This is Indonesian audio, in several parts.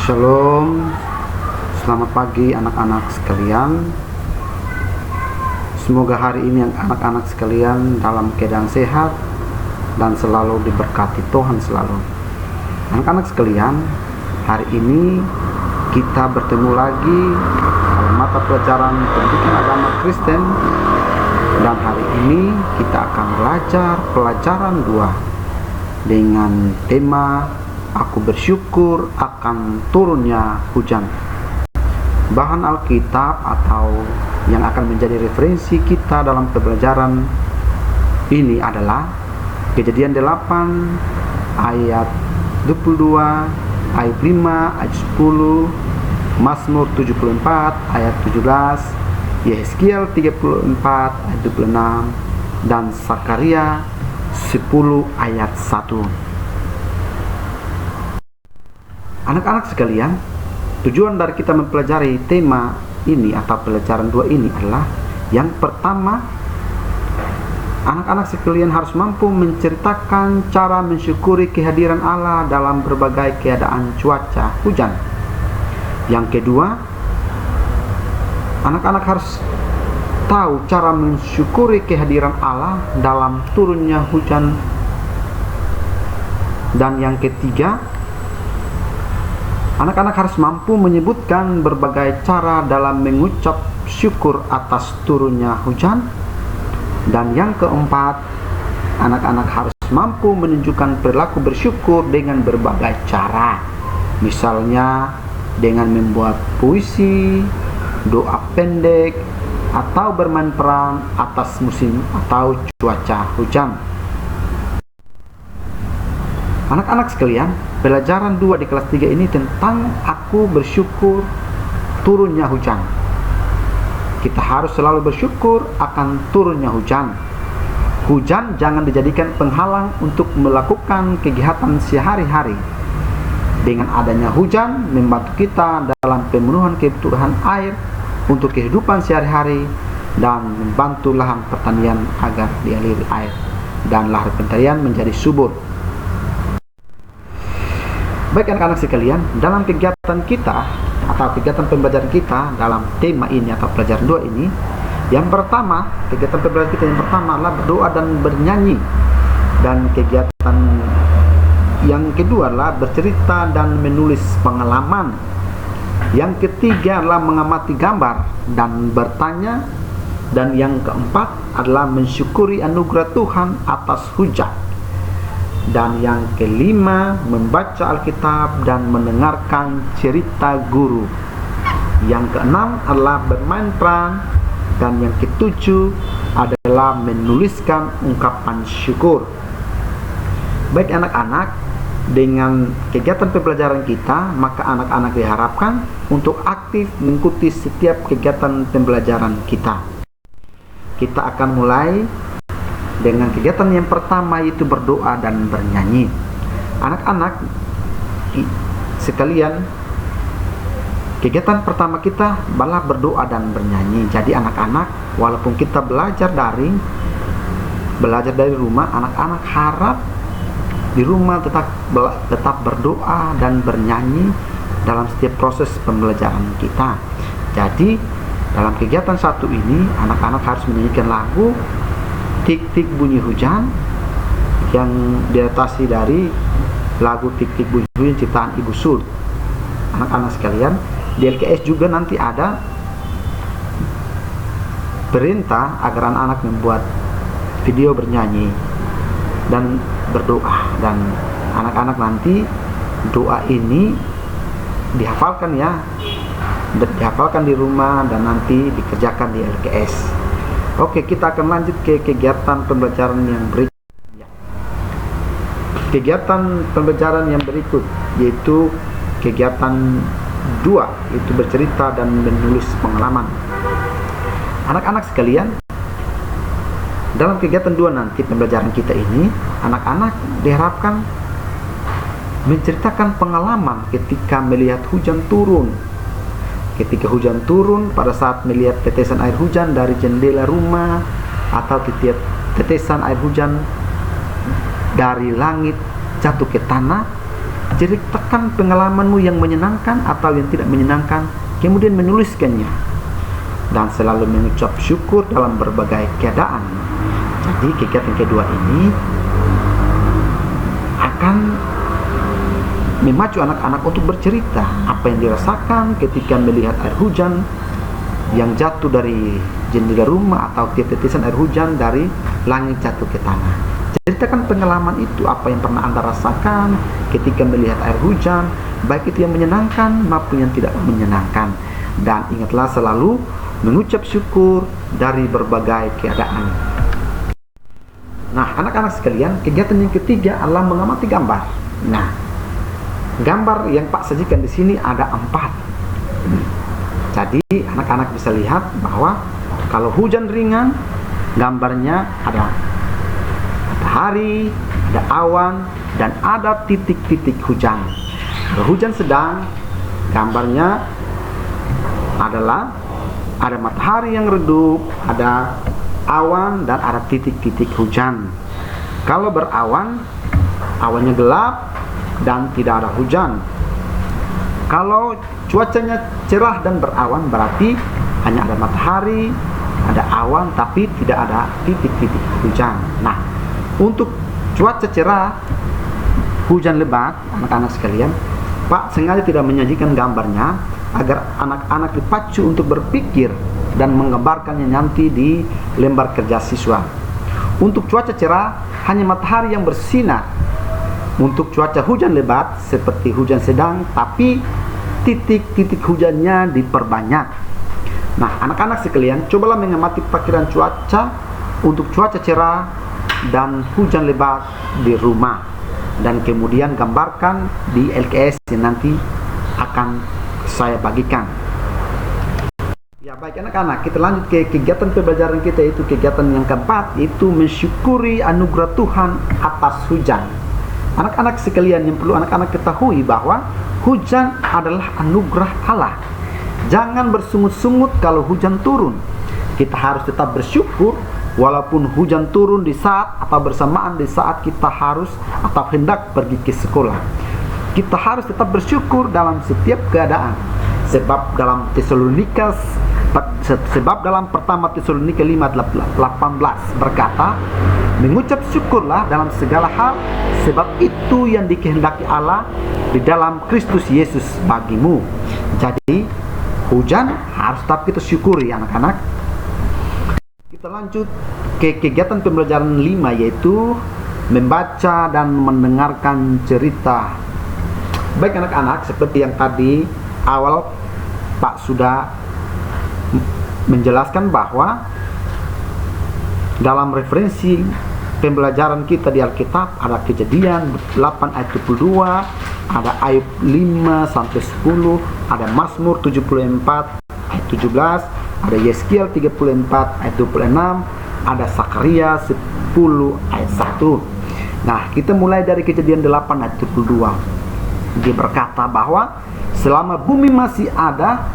Shalom, selamat pagi anak-anak sekalian. Semoga hari ini anak-anak sekalian dalam keadaan sehat dan selalu diberkati Tuhan selalu. Anak-anak sekalian, hari ini kita bertemu lagi dalam mata pelajaran pendidikan agama Kristen, dan hari ini kita akan belajar pelajaran 2 dengan tema Aku bersyukur akan turunnya hujan. Bahan Alkitab atau yang akan menjadi referensi kita dalam pembelajaran ini adalah Kejadian 8 ayat 22, ayat 5, ayat 10, Mazmur 74 ayat 17, Yehezkiel 34 ayat 26, dan Zakaria 10 ayat 1. Anak-anak sekalian, tujuan dari kita mempelajari tema ini atau pelajaran 2 ini adalah, yang pertama, anak-anak sekalian harus mampu menceritakan cara mensyukuri kehadiran Allah dalam berbagai keadaan cuaca hujan. Yang kedua, anak-anak harus tahu cara mensyukuri kehadiran Allah dalam turunnya hujan. Dan yang ketiga, anak-anak harus mampu menyebutkan berbagai cara dalam mengucap syukur atas turunnya hujan. Dan yang keempat, anak-anak harus mampu menunjukkan perilaku bersyukur dengan berbagai cara. Misalnya dengan membuat puisi, doa pendek, atau bermain peran atas musim atau cuaca hujan. Anak-anak sekalian, pelajaran 2 di kelas 3 ini tentang aku bersyukur turunnya hujan. Kita harus selalu bersyukur akan turunnya hujan. Hujan jangan dijadikan penghalang untuk melakukan kegiatan sehari-hari. Dengan adanya hujan membantu kita dalam pemenuhan kebutuhan air untuk kehidupan sehari-hari dan membantu lahan pertanian agar dialiri air dan lahan pertanian menjadi subur. Baik anak-anak sekalian, dalam kegiatan kita atau kegiatan pembelajaran kita dalam tema ini atau pelajaran 2 ini, yang pertama, kegiatan pembelajaran kita yang pertama adalah berdoa dan bernyanyi. Dan kegiatan yang kedua adalah bercerita dan menulis pengalaman. Yang ketiga adalah mengamati gambar dan bertanya. Dan yang keempat adalah mensyukuri anugerah Tuhan atas hujan. Dan yang kelima, membaca Alkitab dan mendengarkan cerita guru. Yang keenam adalah bermain peran. Dan yang ketujuh adalah menuliskan ungkapan syukur. Baik anak-anak, dengan kegiatan pembelajaran kita, maka anak-anak diharapkan untuk aktif mengikuti setiap kegiatan pembelajaran kita. Kita akan mulai dengan kegiatan yang pertama, yaitu berdoa dan bernyanyi. Anak-anak sekalian, kegiatan pertama kita adalah berdoa dan bernyanyi. Jadi anak-anak, walaupun kita belajar dari rumah, anak-anak harap di rumah tetap berdoa dan bernyanyi dalam setiap proses pembelajaran kita. Jadi dalam kegiatan 1 ini, anak-anak harus menyanyikan lagu Tik-tik bunyi hujan yang diadaptasi dari lagu Tik-tik bunyi hujan ciptaan Ibu Sul. Anak-anak sekalian, di LKS juga nanti ada perintah agar anak-anak membuat video bernyanyi dan berdoa. Dan anak-anak nanti doa ini dihafalkan ya, dihafalkan di rumah dan nanti dikerjakan di LKS. Oke, kita akan lanjut ke kegiatan pembelajaran yang berikut. Kegiatan pembelajaran yang berikut yaitu kegiatan 2, yaitu bercerita dan menulis pengalaman. Anak-anak sekalian, dalam kegiatan 2 nanti pembelajaran kita ini, anak-anak diharapkan menceritakan pengalaman ketika melihat hujan turun. Ketika hujan turun, pada saat melihat tetesan air hujan dari jendela rumah, atau tetesan air hujan dari langit jatuh ke tanah, ceritakan pengalamanmu yang menyenangkan atau yang tidak menyenangkan, kemudian menuliskannya, dan selalu mengucap syukur dalam berbagai keadaan. Jadi kegiatan kedua ini akan memacu anak-anak untuk bercerita apa yang dirasakan ketika melihat air hujan yang jatuh dari jendela rumah atau tetesan air hujan dari langit jatuh ke tanah. Ceritakan pengalaman itu, apa yang pernah Anda rasakan ketika melihat air hujan, baik itu yang menyenangkan maupun yang tidak menyenangkan. Dan ingatlah selalu mengucap syukur dari berbagai keadaan. Nah, anak-anak sekalian, kegiatan yang ketiga adalah mengamati gambar. Nah, gambar yang Pak sajikan di sini ada 4. Jadi anak-anak bisa lihat bahwa kalau hujan ringan, gambarnya ada matahari, ada awan, dan ada titik-titik hujan. Kalau hujan sedang, gambarnya adalah ada matahari yang redup, ada awan, dan ada titik-titik hujan. Kalau berawan, awannya gelap dan tidak ada hujan. Kalau cuacanya cerah dan berawan, berarti hanya ada matahari, ada awan, tapi tidak ada titik-titik hujan. Nah, untuk cuaca cerah, hujan lebat, anak-anak sekalian, Pak sengaja tidak menyajikan gambarnya agar anak-anak dipacu untuk berpikir dan menggambarkannya nanti di lembar kerja siswa. Untuk cuaca cerah, hanya matahari yang bersinar. Untuk cuaca hujan lebat, seperti hujan sedang, tapi titik-titik hujannya diperbanyak. Nah, anak-anak sekalian, cobalah mengamati perkiraan cuaca untuk cuaca cerah dan hujan lebat di rumah, dan kemudian gambarkan di LKS yang nanti akan saya bagikan. Ya, baik anak-anak, kita lanjut ke kegiatan pembelajaran kita, itu kegiatan yang keempat, yaitu mensyukuri anugerah Tuhan atas hujan. Anak-anak sekalian, yang perlu anak-anak ketahui bahwa hujan adalah anugerah Allah. Jangan bersungut-sungut kalau hujan turun. Kita harus tetap bersyukur walaupun hujan turun di saat atau bersamaan di saat kita harus atau hendak pergi ke sekolah. Kita harus tetap bersyukur dalam setiap keadaan. Sebab dalam pertama Tesalonika 5:18 berkata, mengucap syukurlah dalam segala hal, sebab itu yang dikehendaki Allah di dalam Kristus Yesus bagimu. Jadi hujan harus tetap kita syukuri, anak-anak. Kita lanjut ke kegiatan pembelajaran 5, yaitu membaca dan mendengarkan cerita. Baik anak-anak, seperti yang tadi awal Pak sudah menjelaskan bahwa dalam referensi pembelajaran kita di Alkitab ada Kejadian 8 ayat 22, ada Ayub 5 sampai 10, ada Mazmur 74 ayat 17, ada Yeskiel 34 ayat 26, ada Sakaria 10 ayat 1. Nah, kita mulai dari Kejadian 8 ayat 22. Dia berkata bahwa selama bumi masih ada,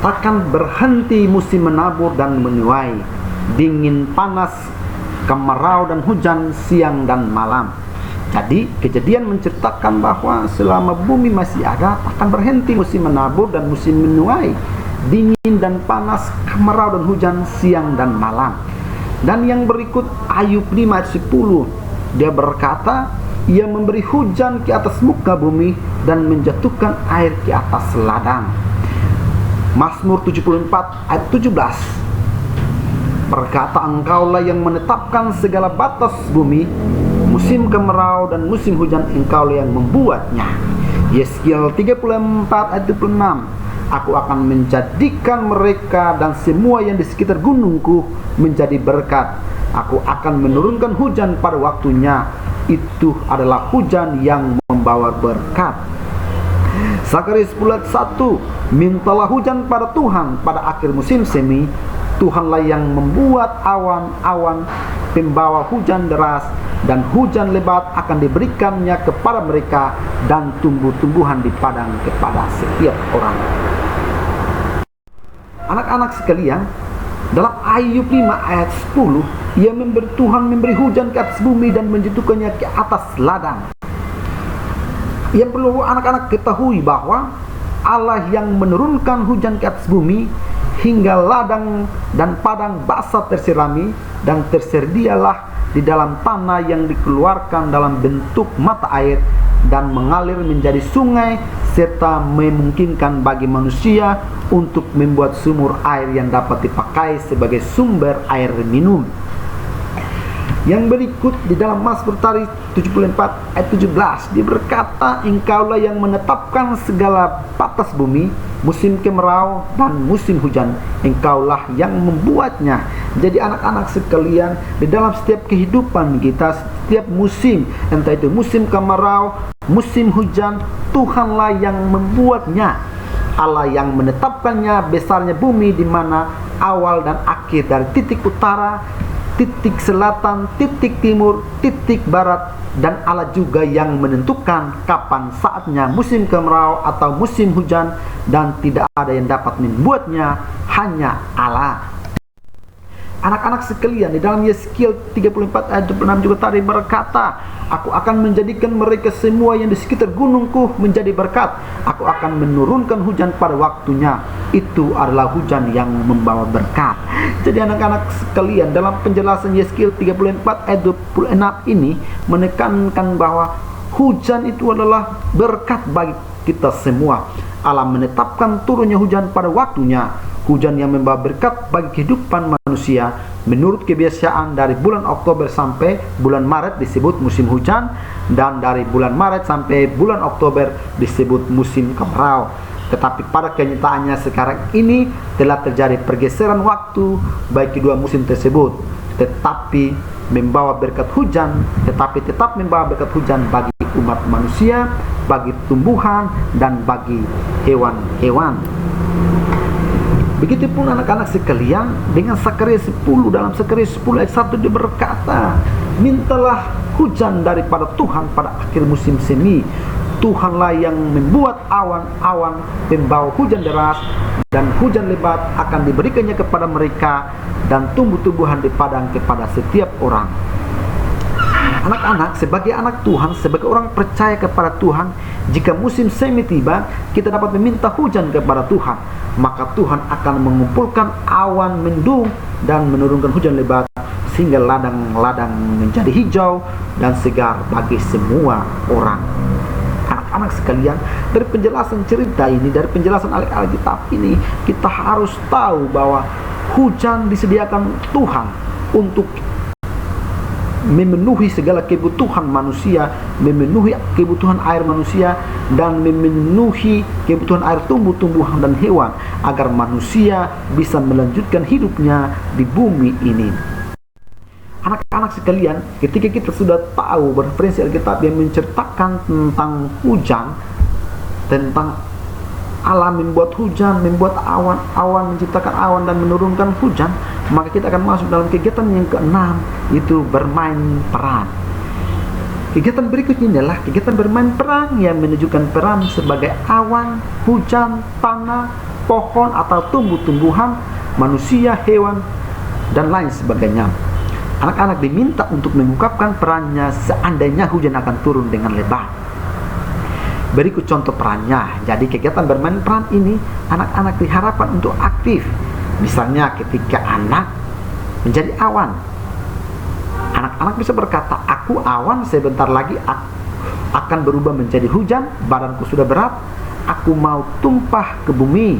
takkan berhenti musim menabur dan menuai, dingin panas, kemarau dan hujan, siang dan malam. Jadi Kejadian menceritakan bahwa selama bumi masih ada, akan berhenti musim menabur dan musim menuai, dingin dan panas, kemarau dan hujan, siang dan malam. Dan yang berikut Ayub 5 ayat 10, dia berkata, ia memberi hujan ke atas muka bumi dan menjatuhkan air ke atas ladang. Mazmur 74 ayat 17 berkata, engkaulah yang menetapkan segala batas bumi, musim kemarau dan musim hujan engkaulah yang membuatnya. Yeskiel 34 ayat 26, aku akan menjadikan mereka dan semua yang di sekitar gunungku menjadi berkat. Aku akan menurunkan hujan pada waktunya, itu adalah hujan yang membawa berkat. Sakaria 10 ayat 1, mintalah hujan pada Tuhan pada akhir musim semi. Tuhanlah yang membuat awan-awan pembawa hujan deras, dan hujan lebat akan diberikannya kepada mereka, dan tumbuh-tumbuhan di padang kepada setiap orang. Anak-anak sekalian, dalam Ayub 5 ayat 10, Tuhan memberi hujan ke atas bumi dan menjatuhkannya ke atas ladang. Yang perlu anak-anak ketahui bahwa Allah yang menurunkan hujan ke atas bumi hingga ladang dan padang basah tersirami, dan tersedialah di dalam tanah yang dikeluarkan dalam bentuk mata air dan mengalir menjadi sungai, serta memungkinkan bagi manusia untuk membuat sumur air yang dapat dipakai sebagai sumber air minum. Yang berikut di dalam Mazmur 74 ayat 17 dia berkata, engkaulah yang menetapkan segala batas bumi, musim kemarau dan musim hujan, engkaulah yang membuatnya. Jadi anak-anak sekalian, di dalam setiap kehidupan kita, setiap musim, entah itu musim kemarau, musim hujan, Tuhanlah yang membuatnya. Allah yang menetapkannya, besarnya bumi di mana awal dan akhir dari titik utara, titik selatan, titik timur, titik barat, dan Allah juga yang menentukan kapan saatnya musim kemarau atau musim hujan, dan tidak ada yang dapat membuatnya, hanya Allah. Anak-anak sekalian, di dalam Yeskiel 34 ayat 26 juga tadi berkata, aku akan menjadikan mereka semua yang di sekitar gunungku menjadi berkat. Aku akan menurunkan hujan pada waktunya. Itu adalah hujan yang membawa berkat. Jadi anak-anak sekalian, dalam penjelasan Yeskiel 34 ayat 26 ini menekankan bahwa hujan itu adalah berkat bagi kita semua. Allah menetapkan turunnya hujan pada waktunya. Hujan yang membawa berkat bagi kehidupan manusia. Menurut kebiasaan, dari bulan Oktober sampai bulan Maret disebut musim hujan, dan dari bulan Maret sampai bulan Oktober disebut musim kemarau. Tetapi pada kenyataannya sekarang ini telah terjadi pergeseran waktu bagi kedua musim tersebut, tetapi membawa berkat hujan, tetapi tetap membawa berkat hujan bagi umat manusia, bagi tumbuhan, dan bagi hewan-hewan. Begitupun anak-anak sekalian dengan Sakaria 10, dalam Sakaria 10 ayat 1 dia berkata, mintalah hujan daripada Tuhan pada akhir musim semi. Tuhanlah yang membuat awan-awan membawa hujan deras, dan hujan lebat akan diberikannya kepada mereka, dan tumbuh-tumbuhan di padang kepada setiap orang. Anak-anak, sebagai anak Tuhan, sebagai orang percaya kepada Tuhan, jika musim semi tiba, kita dapat meminta hujan kepada Tuhan, maka Tuhan akan mengumpulkan awan mendung dan menurunkan hujan lebat, sehingga ladang-ladang menjadi hijau dan segar bagi semua orang. Anak-anak sekalian, dari penjelasan cerita ini, dari penjelasan Alkitab ini, kita harus tahu bahwa hujan disediakan Tuhan untuk memenuhi segala kebutuhan manusia, memenuhi kebutuhan air manusia, dan memenuhi kebutuhan air tumbuh-tumbuhan dan hewan, agar manusia bisa melanjutkan hidupnya di bumi ini. Anak-anak sekalian, ketika kita sudah tahu referensi Alkitab yang menceritakan tentang hujan, tentang Allah membuat hujan, membuat awan, menciptakan awan dan menurunkan hujan, maka kita akan masuk dalam kegiatan yang keenam, itu bermain peran. Kegiatan berikutnya adalah kegiatan bermain peran yang menunjukkan peran sebagai awan, hujan, tanah, pohon atau tumbuh-tumbuhan, manusia, hewan, dan lain sebagainya. Anak-anak diminta untuk mengungkapkan perannya seandainya hujan akan turun dengan lebat. Berikut contoh perannya. Jadi kegiatan bermain peran ini, anak-anak diharapkan untuk aktif. Misalnya ketika anak menjadi awan, anak-anak bisa berkata, aku awan, sebentar lagi akan berubah menjadi hujan, badanku sudah berat, aku mau tumpah ke bumi.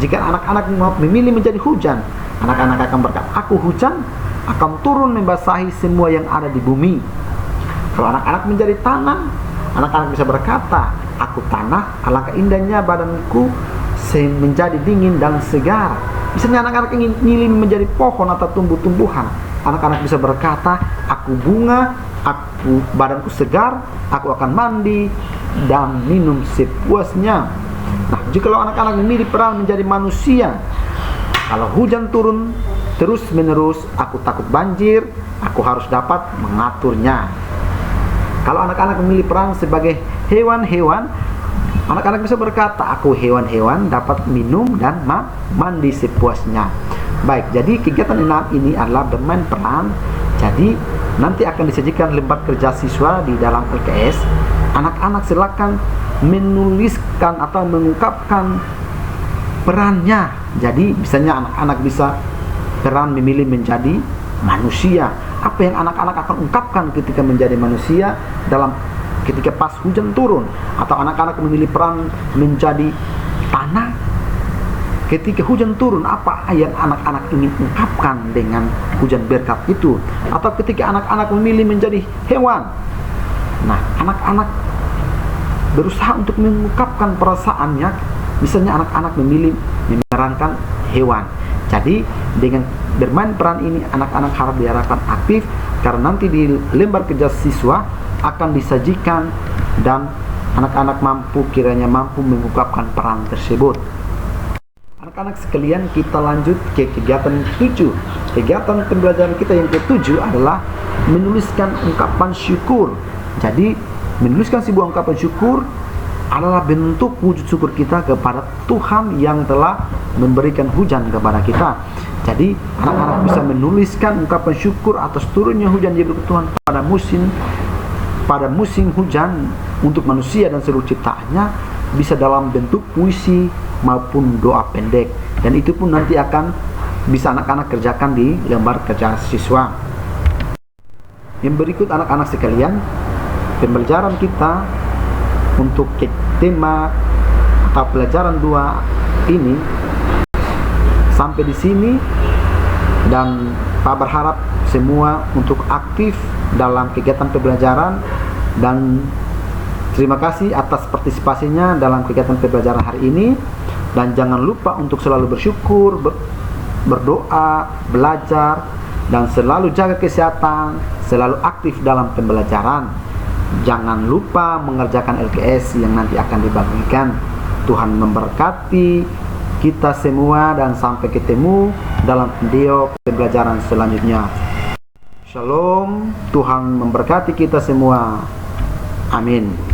Jika anak-anak mau memilih menjadi hujan, anak-anak akan berkata, aku hujan, akan turun membasahi semua yang ada di bumi. Kalau anak-anak menjadi tanah, anak-anak bisa berkata, aku tanah, alangkah indahnya badanku menjadi dingin dan segar. Misalnya anak-anak ingin milih menjadi pohon atau tumbuh-tumbuhan, anak-anak bisa berkata, aku bunga, badanku segar, aku akan mandi dan minum sepuasnya. Nah, jika anak-anak memilih peran menjadi manusia, kalau hujan turun terus menerus, aku takut banjir, aku harus dapat mengaturnya. Kalau anak-anak memilih peran sebagai hewan-hewan, anak-anak bisa berkata, aku hewan-hewan dapat minum dan mandi sepuasnya. Baik, jadi kegiatan 6 ini adalah bermain peran. Jadi nanti akan disajikan lembar kerja siswa di dalam LKS. Anak-anak silakan menuliskan atau mengungkapkan perannya. Jadi misalnya anak-anak bisa peran memilih menjadi manusia. Apa yang anak-anak akan ungkapkan ketika menjadi manusia ketika pas hujan turun, atau anak-anak memilih peran menjadi tanah ketika hujan turun, apa yang anak-anak ingin ungkapkan dengan hujan berkat itu, atau ketika anak-anak memilih menjadi hewan. Nah, anak-anak berusaha untuk mengungkapkan perasaannya. Misalnya anak-anak memilih memerankan hewan. Jadi dengan bermain peran ini, anak-anak harus diarahkan aktif, karena nanti di lembar kerja siswa akan disajikan dan anak-anak kiranya mampu mengungkapkan peran tersebut. Anak-anak sekalian, kita lanjut ke kegiatan 7. Kegiatan pembelajaran kita yang ke-7 adalah menuliskan ungkapan syukur. Jadi menuliskan sebuah ungkapan syukur adalah bentuk wujud syukur kita kepada Tuhan yang telah memberikan hujan kepada kita. Jadi anak-anak bisa menuliskan ungkapan syukur atas turunnya hujan dari Tuhan pada musim hujan untuk manusia dan seluruh ciptaannya, bisa dalam bentuk puisi maupun doa pendek, dan itu pun nanti akan bisa anak-anak kerjakan di lembar kerja siswa. Yang berikut anak-anak sekalian, pembelajaran kita untuk tema atau pelajaran 2 ini sampai di sini, dan Pak berharap semua untuk aktif dalam kegiatan pembelajaran, dan terima kasih atas partisipasinya dalam kegiatan pembelajaran hari ini. Dan jangan lupa untuk selalu bersyukur, berdoa, belajar, dan selalu jaga kesehatan, selalu aktif dalam pembelajaran. Jangan lupa mengerjakan LKS yang nanti akan dibagikan. Tuhan memberkati kita semua, dan sampai ketemu dalam video pembelajaran selanjutnya. Shalom, Tuhan memberkati kita semua. Amin.